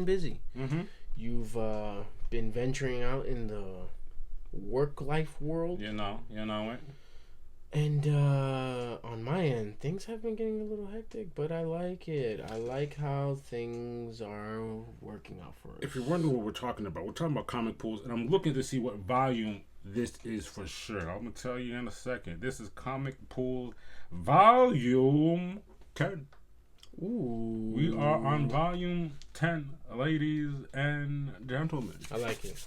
been busy. Mm-hmm. You've been venturing out in the work-life world. You know it. And on my end, things have been getting a little hectic, but I like it. I like how things are working out for us. If you're wondering what we're talking about comic pools, and I'm looking to see what volume this is for sure. I'm going to tell you in a second. This is Comic Pool Volume 10. Ooh. We are on Volume 10, ladies and gentlemen. I like it.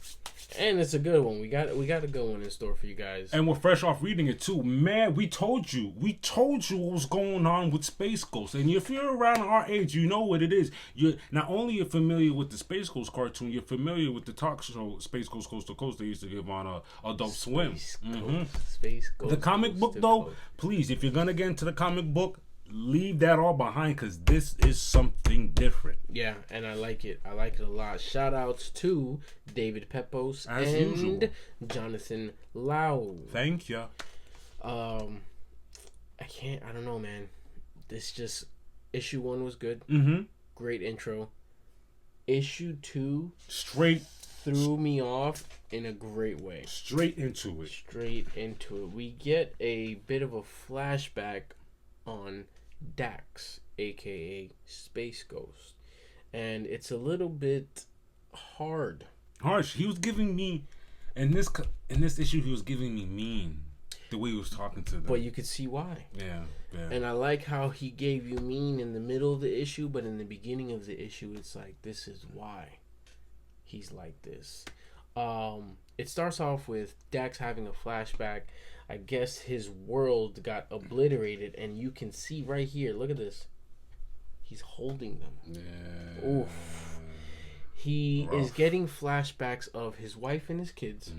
And it's a good one. We got a good one in store for you guys. And we're fresh off reading it too. Man, we told you what was going on with Space Ghost. And if you're around our age, you know what it is. You're not only you're familiar with the Space Ghost cartoon, you're familiar with the talk show Space Ghost Coast to Coast they used to give on Adult Swim. Space Ghost. The comic book though, please, if you're gonna get into the comic book, leave that all behind because this is something different. Yeah, and I like it. I like it a lot. Shout outs to David Pepos As and usual. Jonathan Lau. Thank you. I don't know, man. This just issue 1 was good. Mm-hmm. Great intro. Issue 2 Straight threw me off in a great way. Straight into it. Straight into it. We get a bit of a flashback on Dax, aka Space Ghost, and it's a little bit harsh. He was giving me in this issue. He was giving me mean the way he was talking to them. But you could see why. Yeah. And I like how he gave you mean in the middle of the issue, but in the beginning of the issue, it's like this is why he's like this. It starts off with Dax having a flashback. I guess his world got obliterated, and you can see right here. Look at this. He's holding them. Yeah. Oof. He is getting flashbacks of his wife and his kids,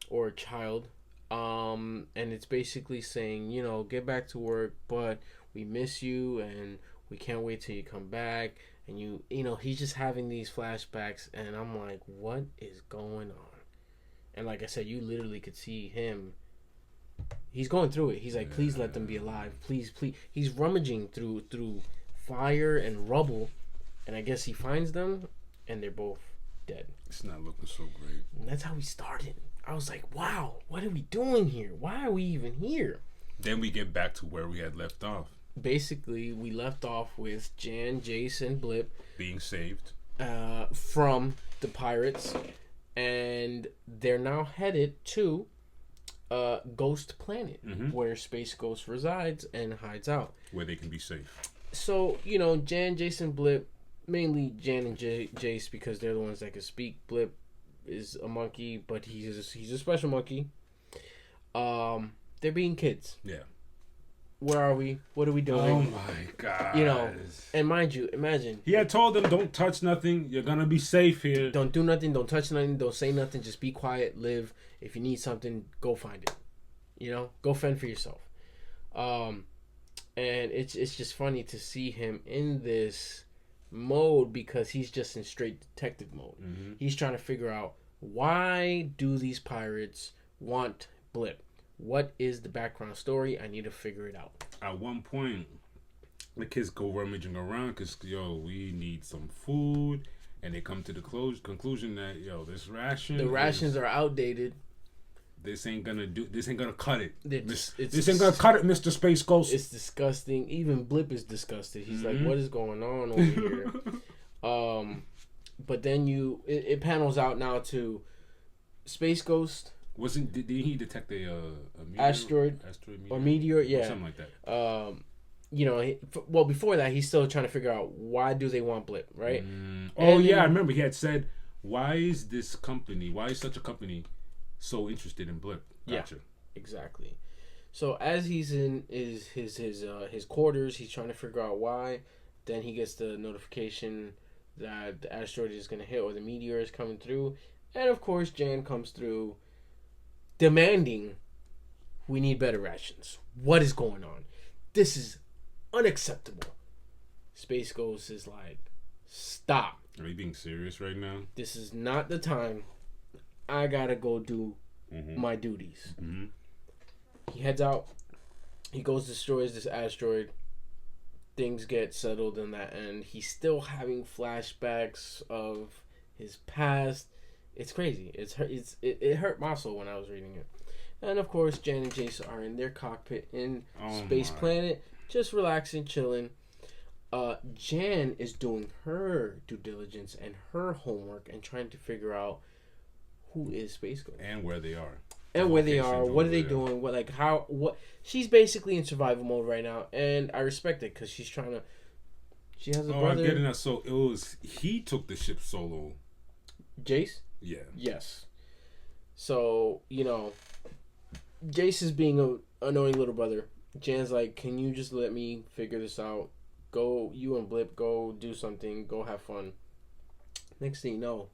or a child. And it's basically saying, get back to work, but we miss you, and we can't wait till you come back. And he's just having these flashbacks, and I'm like, what is going on? And like I said, you literally could see him. He's going through it. He's like, please let them be alive. Please. He's rummaging through fire and rubble, and I guess he finds them, and they're both dead. It's not looking so great. And that's how we started. I was like, wow, what are we doing here? Why are we even here? Then we get back to where we had left off. Basically, we left off with Jan, Jace, and Blip being saved from the pirates, and they're now headed to Ghost Planet, where Space Ghost resides and hides out, where they can be safe. So Jan, Jason, Blip, mainly Jan and Jace because they're the ones that can speak. Blip is a monkey, but he's a special monkey. They're being kids. Yeah. Where are we? What are we doing? Oh my god. And mind you, imagine. He had told them, don't touch nothing. You're going to be safe here. Don't do nothing. Don't touch nothing. Don't say nothing. Just be quiet. Live. If you need something, go find it. Go fend for yourself. And it's just funny to see him in this mode because he's just in straight detective mode. He's trying to figure out, why do these pirates want Blip? What is the background story? I need to figure it out. At one point, the kids go rummaging around because, we need some food. And they come to the conclusion that, this ration... The rations are outdated. This ain't gonna cut it. This It's ain't gonna cut it, Mr. Space Ghost. It's disgusting. Even Blip is disgusted. He's like, what is going on over here? But then it panels out now to Space Ghost. Did he detect a meteor? Asteroid or meteor? Yeah, or something like that. Before that, he's still trying to figure out why do they want Blip, right? I remember he had said, why is such a company so interested in Blip? Gotcha. Yeah, exactly. So as he's in his quarters, he's trying to figure out why. Then he gets the notification that the asteroid is going to hit or the meteor is coming through, and of course Jan comes through, demanding, we need better rations. What is going on? This is unacceptable. Space Ghost is like, stop. Are you being serious right now? This is not the time. I gotta go do my duties. He heads out. He goes, destroys this asteroid. things get settled in that end. He's still having flashbacks of his past. It's crazy. It hurt my soul when I was reading it. And of course, Jan and Jace are in their cockpit in Space Planet, just relaxing, chilling. Jan is doing her due diligence and her homework and trying to figure out who is Space Ghost and where they are. And where they are, what are they doing? What she's basically in survival mode right now, and I respect it because she's trying to. She has a brother. I'm getting that. So it was he took the ship solo. Jace. Yeah. Yes. So Jace is being a annoying little brother. Jan's like, can you just let me figure this out? Go, you and Blip, go do something. Go have fun. Next thing you know,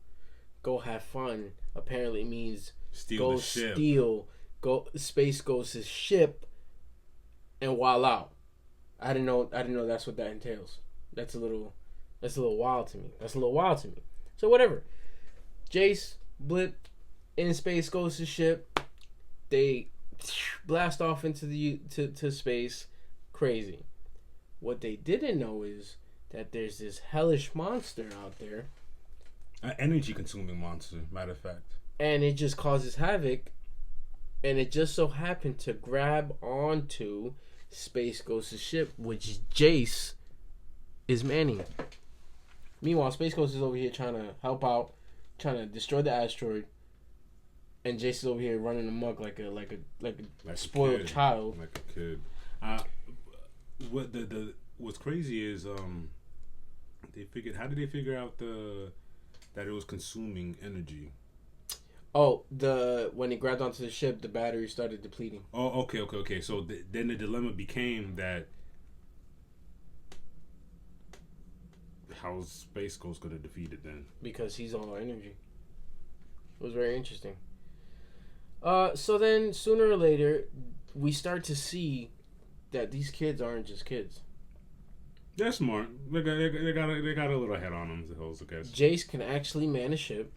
go have fun apparently means steal the ship. Go Space Ghost's ship and wild out. I didn't know that's what that entails. That's a little wild to me. So whatever. Jace, Blip, in Space Ghost's ship, they blast off into to space. Crazy. What they didn't know is that there's this hellish monster out there. An energy consuming monster, matter of fact. And it just causes havoc. And it just so happened to grab onto Space Ghost's ship, which Jace is manning. Meanwhile, Space Ghost is over here trying to help out, trying to destroy the asteroid. And Jace is over here running amok like a spoiled child. Like a kid. What's crazy is how did they figure out that it was consuming energy? Oh, when he grabbed onto the ship, the battery started depleting. Oh, okay. So then the dilemma became that how's Space Ghost gonna defeat it then? Because he's all energy. It was very interesting. So then sooner or later, we start to see that these kids aren't just kids. They're smart. They got a little head on them, I guess. Jace can actually man a ship.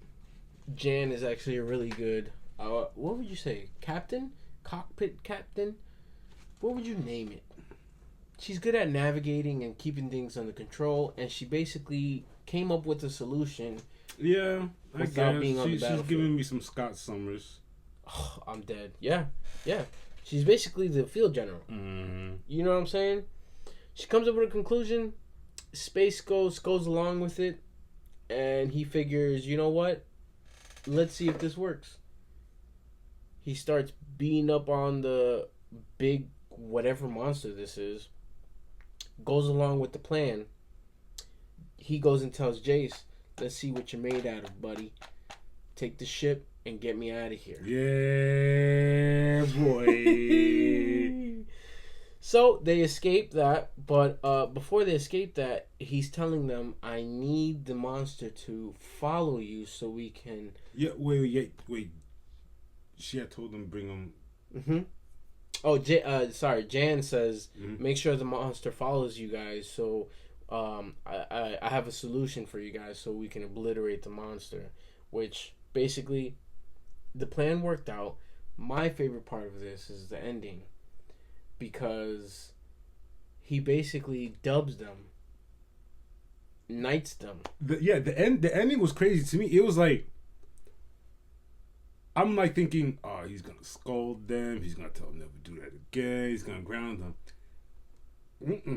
Jan is actually a really good, what would you say? Captain? Cockpit captain? What would you name it? She's good at navigating and keeping things under control, and she basically came up with a solution. Yeah, I guess. Being on the battlefield. She's giving me some Scott Summers. Oh, I'm dead. Yeah. She's basically the field general. Mm-hmm. You know what I'm saying? She comes up with a conclusion. Space Ghost goes along with it, and he figures, you know what? Let's see if this works. He starts beating up on the big whatever monster this is. Goes along with the plan. He goes and tells Jace, let's see what you're made out of, buddy. Take the ship and get me out of here. Yeah, boy. So they escape that, but before they escape that, he's telling them, I need the monster to follow you so we can... Yeah, wait. She had told them bring him... Mm-hmm. Oh, Jan says, make sure the monster follows you guys, so I have a solution for you guys so we can obliterate the monster, which basically the plan worked out. My favorite part of this is the ending, because he basically dubs them, knights them. The ending was crazy to me. It was like, I'm like thinking, oh, he's gonna scold them. He's gonna tell them never do that again. He's gonna ground them.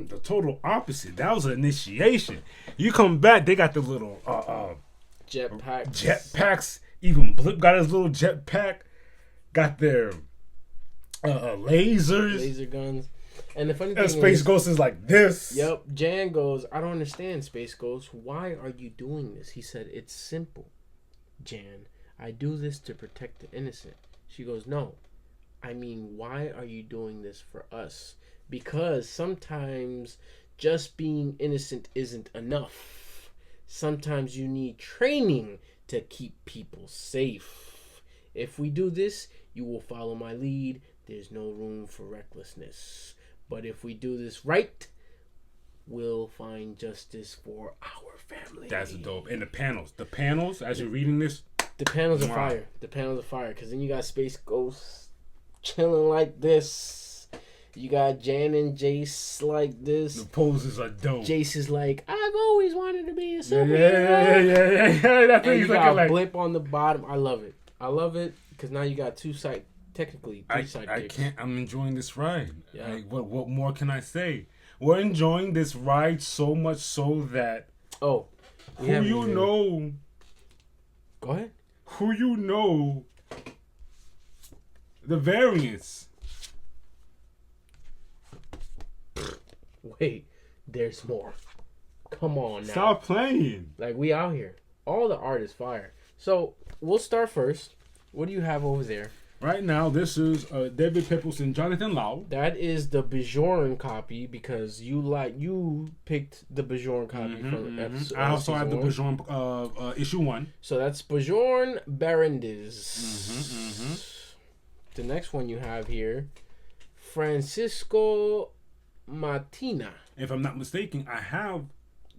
The total opposite. That was an initiation. You come back, they got the little jetpacks. Even Blip got his little jetpack. Got their laser guns. And the funny thing Space Ghost is like this. Yep. Jan goes, I don't understand, Space Ghost. Why are you doing this? He said, it's simple, Jan. I do this to protect the innocent. She goes, no. I mean, why are you doing this for us? Because sometimes just being innocent isn't enough. Sometimes you need training to keep people safe. If we do this, you will follow my lead. There's no room for recklessness. But if we do this right, we'll find justice for our family. That's dope. And the panels, as you're reading this, the panels are fire. The panels are fire. Because then you got Space Ghost chilling like this. You got Jan and Jace like this. The poses are dope. Jace is like, I've always wanted to be a superhero. Yeah. That's and you got like Blip on the bottom. I love it. I love it because now you got technically three sidekicks. I can't. I'm enjoying this ride. Yeah. Like, what more can I say? We're enjoying this ride so much so that who you know. Go ahead. Who you know. The variants. Wait, there's more. Come on now. Stop playing. Like, we out here. All the art is fire. So, we'll start first. What do you have over there? Right now, this is David Pepos and Jonathan Lau. That is the Bjorn copy because you picked the Bjorn copy from episode. I also have the Bjorn issue 1. So that's Bjorn Barendis. The next one you have here, Francisco Martina. If I'm not mistaken, I have.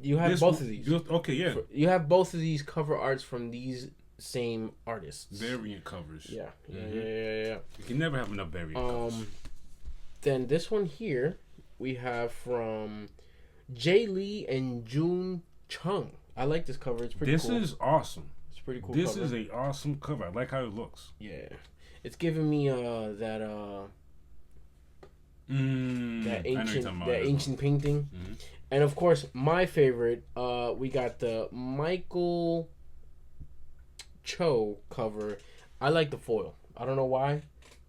You have both of these. Okay, yeah. You have both of these cover arts from these same artists. Variant covers. Yeah. You can never have enough variant covers. Then this one here, we have from Jay Lee and June Chung. I like this cover. It's pretty cool. This is awesome. It's pretty cool This cover. is a awesome cover. I like how it looks. Yeah. It's giving me that ancient painting. And of course, my favorite, we got the Michael Cho cover. I like the foil. I don't know why,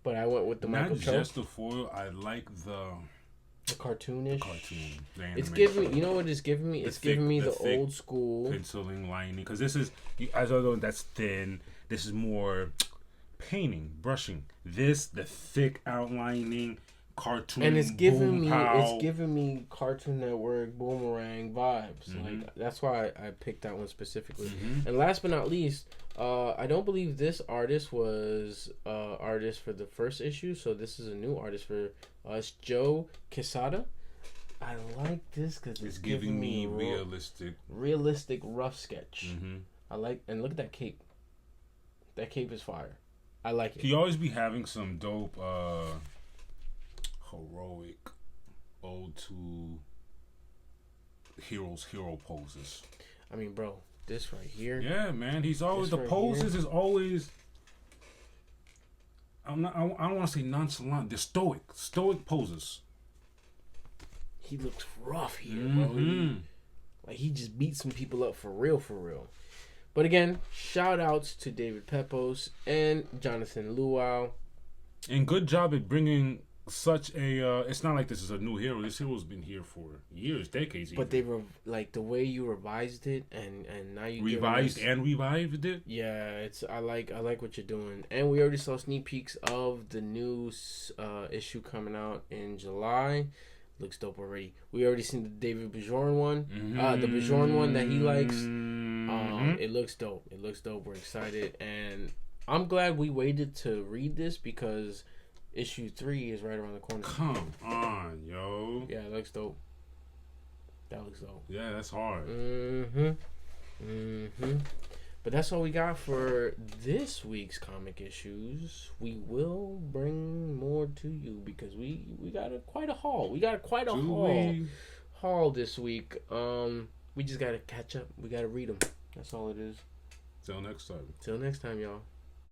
but I went with the Michael Cho. Not just the foil. I like the cartoonish. It's animation. giving me. You know what it's giving me? It's giving me the old school penciling lining. Because this is, as I know, that's thin. This is more painting, brushing. This the thick outlining. Cartoon, and it's giving me Cartoon Network Boomerang vibes. Like that's why I picked that one specifically. And last but not least, I don't believe this artist was artist for the first issue, so this is a new artist for us, Joe Quesada. I like this because it's giving me realistic rough sketch. I like, and look at that cape. That cape is fire. I like it. He always be having some dope. Heroic ode to hero poses. I mean, bro, this right here. Yeah, man. He's always the poses is always. I don't want to say nonchalant. They're stoic poses. He looks rough here, bro. Like he just beat some people up for real. But again, shout outs to David Pepos and Jonathan Luau. And good job at bringing such a it's not like this is a new hero. This hero's been here for years, decades even. But they were like the way you revised it and now you revived it. Yeah, it's I like what you're doing. And we already saw sneak peeks of the new issue coming out in July. Looks dope already. We already seen the David Bjorn one, the Bjorn one that he likes. It looks dope. We're excited, and I'm glad we waited to read this because issue 3 is right around the corner. Come on, yo. Yeah, it looks dope. That looks dope. Yeah, that's hard. But that's all we got for this week's comic issues. We will bring more to you because we got quite a haul. We got quite a haul this week. We just got to catch up. We got to read them. That's all it is. Till next time, y'all.